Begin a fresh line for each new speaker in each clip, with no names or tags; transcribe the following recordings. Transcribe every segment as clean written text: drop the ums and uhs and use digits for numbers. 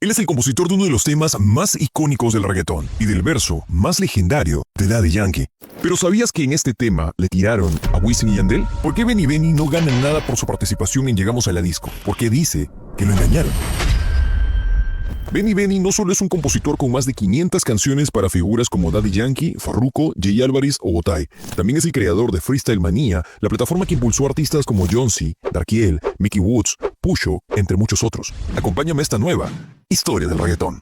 Él es el compositor de uno de los temas más icónicos del reggaetón y del verso más legendario de Daddy Yankee. Pero ¿sabías que en este tema le tiraron a Wisin y Yandel? ¿Por qué Benny Benny no gana nada por su participación en Llegamos a la Disco? Porque dice que lo engañaron. Benny Benny no solo es un compositor con más de 500 canciones para figuras como Daddy Yankee, Farruko, Jay Álvarez o Gotay. También es el creador de Freestyle Manía, la plataforma que impulsó a artistas como Jonsi, Darkiel, Mickey Woods, Pusho, entre muchos otros. Acompáñame a esta nueva historia del reggaetón.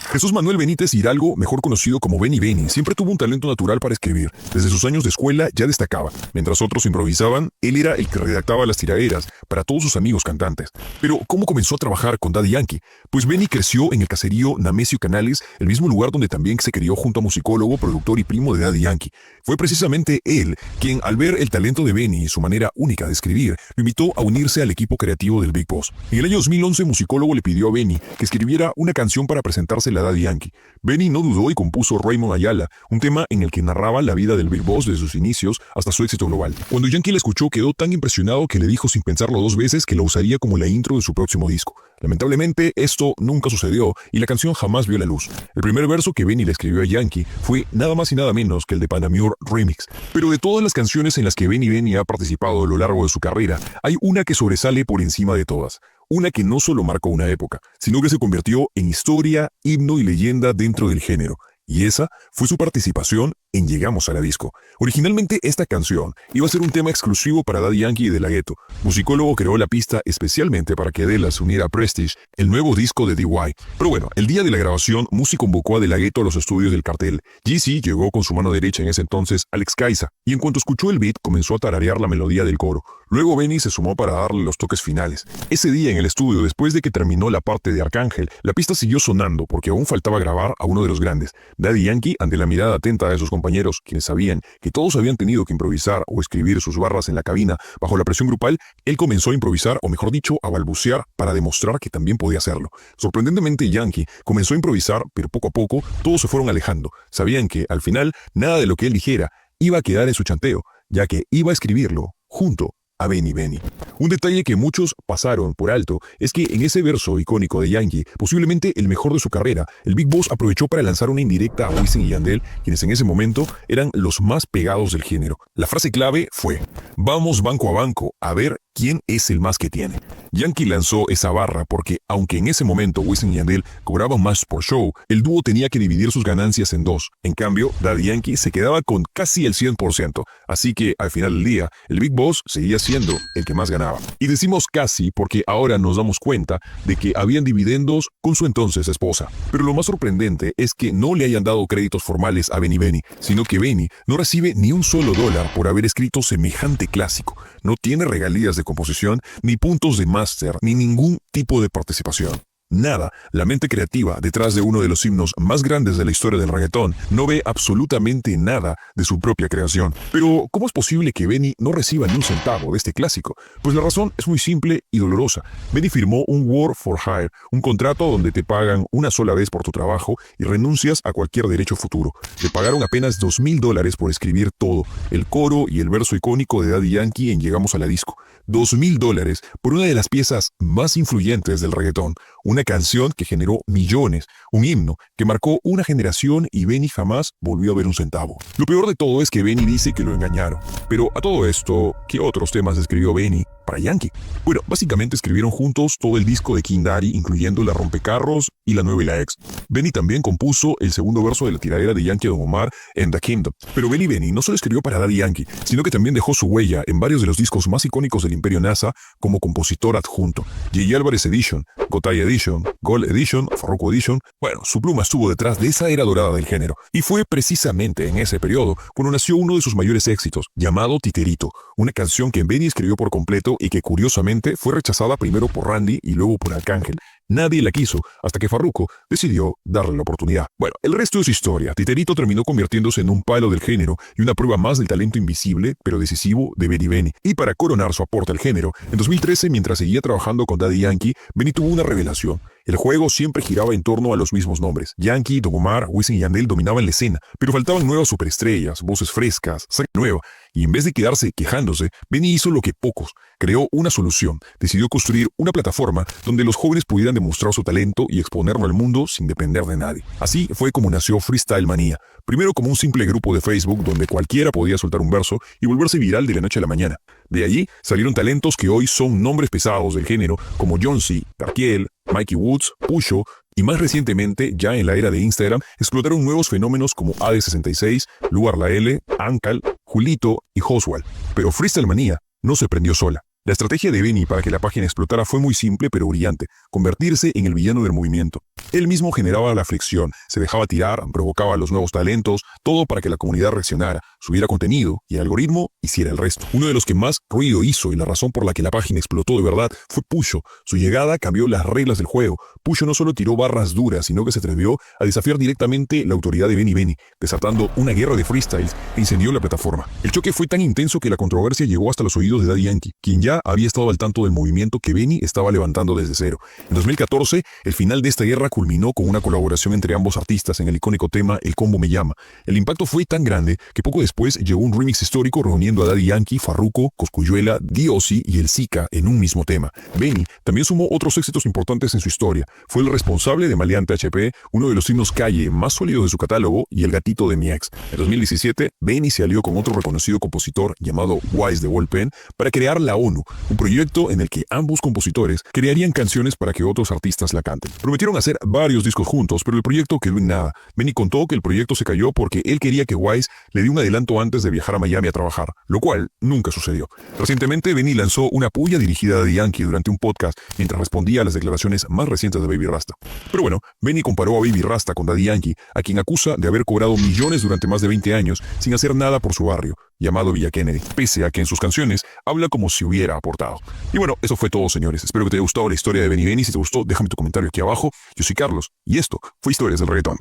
Jesús Manuel Benítez Hidalgo, mejor conocido como Benny Benny, siempre tuvo un talento natural para escribir. Desde sus años de escuela ya destacaba. Mientras otros improvisaban, él era el que redactaba las tiraderas para todos sus amigos cantantes. Pero, ¿cómo comenzó a trabajar con Daddy Yankee? Pues Benny creció en el caserío Nemesio Canales, el mismo lugar donde también se crió junto a musicólogo, productor y primo de Daddy Yankee. Fue precisamente él quien, al ver el talento de Benny y su manera única de escribir, lo invitó a unirse al equipo creativo del Big Boss. En el año 2011, musicólogo le pidió a Benny que escribiera una canción para presentársela a Daddy Yankee. Benny no dudó y compuso Raymond Ayala, un tema en el que narraba la vida del Big Boss desde sus inicios hasta su éxito global. Cuando Yankee la escuchó, quedó tan impresionado que le dijo sin pensarlo dos veces que la usaría como la intro de su próximo disco. Lamentablemente, esto nunca sucedió y la canción jamás vio la luz. El primer verso que Benny le escribió a Yankee fue nada más y nada menos que el de Panamure Remix. Pero de todas las canciones en las que Benny Benny ha participado a lo largo de su carrera, hay una que sobresale por encima de todas. Una que no solo marcó una época, sino que se convirtió en historia, himno y leyenda dentro del género. Y esa fue su participación en Llegamos a la Disco. Originalmente esta canción iba a ser un tema exclusivo para Daddy Yankee y De La Ghetto. Musicólogo creó la pista especialmente para que Adele se uniera a Prestige, el nuevo disco de DY. Pero bueno, el día de la grabación, Musi convocó a De La Ghetto a los estudios del Cartel. Jeezy llegó con su mano derecha en ese entonces, Alex Caiza, y en cuanto escuchó el beat comenzó a tararear la melodía del coro. Luego Benny se sumó para darle los toques finales. Ese día en el estudio, después de que terminó la parte de Arcángel, la pista siguió sonando porque aún faltaba grabar a uno de los grandes. Daddy Yankee, ante la mirada atenta de sus compañeros, quienes sabían que todos habían tenido que improvisar o escribir sus barras en la cabina bajo la presión grupal, él comenzó a improvisar, o mejor dicho, a balbucear para demostrar que también podía hacerlo. Sorprendentemente, Yankee comenzó a improvisar, pero poco a poco todos se fueron alejando. Sabían que, al final, nada de lo que él dijera iba a quedar en su chanteo, ya que iba a escribirlo junto a Benny Benny. Un detalle que muchos pasaron por alto es que en ese verso icónico de Yankee, posiblemente el mejor de su carrera, el Big Boss aprovechó para lanzar una indirecta a Wisin y Yandel, quienes en ese momento eran los más pegados del género. La frase clave fue: vamos banco a banco a ver quién es el más que tiene. Yankee lanzó esa barra porque, aunque en ese momento Wisin y Yandel cobraban más por show, el dúo tenía que dividir sus ganancias en dos. En cambio, Daddy Yankee se quedaba con casi el 100%, así que al final del día, el Big Boss seguía siendo el que más ganaba. Y decimos casi porque ahora nos damos cuenta de que habían dividendos con su entonces esposa. Pero lo más sorprendente es que no le hayan dado créditos formales a Benny Benny, sino que Benny no recibe ni un solo dólar por haber escrito semejante clásico. No tiene regalías de composición, ni puntos de máster, ni ningún tipo de participación. Nada. La mente creativa detrás de uno de los himnos más grandes de la historia del reggaetón no ve absolutamente nada de su propia creación. Pero, ¿cómo es posible que Benny no reciba ni un centavo de este clásico? Pues la razón es muy simple y dolorosa. Benny firmó un Word for Hire, un contrato donde te pagan una sola vez por tu trabajo y renuncias a cualquier derecho futuro. Le pagaron apenas $2,000 por escribir todo, el coro y el verso icónico de Daddy Yankee en Llegamos a la Disco. $2,000 por una de las piezas más influyentes del reggaetón. Una canción que generó millones, un himno que marcó una generación y Benny jamás volvió a ver un centavo. Lo peor de todo es que Benny dice que lo engañaron. Pero a todo esto, ¿qué otros temas escribió Benny para Yankee? Bueno, básicamente escribieron juntos todo el disco de King Daddy, incluyendo La Rompecarros y La Nueva y la Ex. Benny también compuso el segundo verso de la tiradera de Yankee a Don Omar en The Kingdom. Pero Benny Benny no solo escribió para Daddy Yankee, sino que también dejó su huella en varios de los discos más icónicos del Imperio NASA como compositor adjunto. Jay Álvarez Edition, Gotay Edition, Gold Edition, Farruko Edition. Bueno, su pluma estuvo detrás de esa era dorada del género. Y fue precisamente en ese periodo cuando nació uno de sus mayores éxitos, llamado Titerito, una canción que Benny escribió por completo y que curiosamente fue rechazada primero por Randy y luego por Arcángel. Nadie la quiso, hasta que Farruko decidió darle la oportunidad. Bueno, el resto es historia. Titerito terminó convirtiéndose en un palo del género y una prueba más del talento invisible, pero decisivo, de Benny Benny. Y para coronar su aporte al género, en 2013, mientras seguía trabajando con Daddy Yankee, Benny tuvo una revelación. El juego siempre giraba en torno a los mismos nombres. Yankee, Don Omar, Wisin y Yandel dominaban la escena, pero faltaban nuevas superestrellas, voces frescas, sangre nueva. Y en vez de quedarse quejándose, Benny hizo lo que pocos. Creó una solución. Decidió construir una plataforma donde los jóvenes pudieran demostrar su talento y exponerlo al mundo sin depender de nadie. Así fue como nació Freestyle Manía. Primero como un simple grupo de Facebook donde cualquiera podía soltar un verso y volverse viral de la noche a la mañana. De allí salieron talentos que hoy son nombres pesados del género como Jonesy, Darkiel, Mikey Woods, Pusho, y más recientemente, ya en la era de Instagram, explotaron nuevos fenómenos como AD66, Lugar La L, Ankal, Julito y Oswald. Pero Freestyle Manía no se prendió sola. La estrategia de Benny para que la página explotara fue muy simple pero brillante, convertirse en el villano del movimiento. Él mismo generaba la fricción, se dejaba tirar, provocaba a los nuevos talentos, todo para que la comunidad reaccionara, subiera contenido y el algoritmo hiciera el resto. Uno de los que más ruido hizo y la razón por la que la página explotó de verdad fue Pusho. Su llegada cambió las reglas del juego. Pusho no solo tiró barras duras, sino que se atrevió a desafiar directamente la autoridad de Benny, desatando una guerra de freestyles e incendió la plataforma. El choque fue tan intenso que la controversia llegó hasta los oídos de Daddy Yankee, quien ya había estado al tanto del movimiento que Benny estaba levantando desde cero. En 2014, el final de esta guerra culminó con una colaboración entre ambos artistas en el icónico tema El Combo Me Llama. El impacto fue tan grande que poco después llegó un remix histórico reuniendo a Daddy Yankee, Farruko, Cosculluela, D.O.C. y El Zika en un mismo tema. Benny también sumó otros éxitos importantes en su historia. Fue el responsable de Maleante HP, uno de los himnos calle más sólidos de su catálogo, y El Gatito de mi ex. En 2017, Benny se alió con otro reconocido compositor llamado Wise de Ballpen para crear La ONU, un proyecto en el que ambos compositores crearían canciones para que otros artistas la canten. Prometieron hacer varios discos juntos, pero el proyecto quedó en nada. Benny contó que el proyecto se cayó porque él quería que Wise le diera un adelanto antes de viajar a Miami a trabajar, lo cual nunca sucedió. Recientemente, Benny lanzó una puya dirigida a Daddy Yankee durante un podcast mientras respondía a las declaraciones más recientes de Baby Rasta. Pero bueno, Benny comparó a Baby Rasta con Daddy Yankee, a quien acusa de haber cobrado millones durante más de 20 años sin hacer nada por su barrio, llamado Villa Kennedy, pese a que en sus canciones habla como si hubiera aportado. Y bueno, eso fue todo, señores. Espero que te haya gustado la historia de Benny. Si te gustó, déjame tu comentario aquí abajo. Yo soy Carlos, y esto fue Historias del Reggaetón.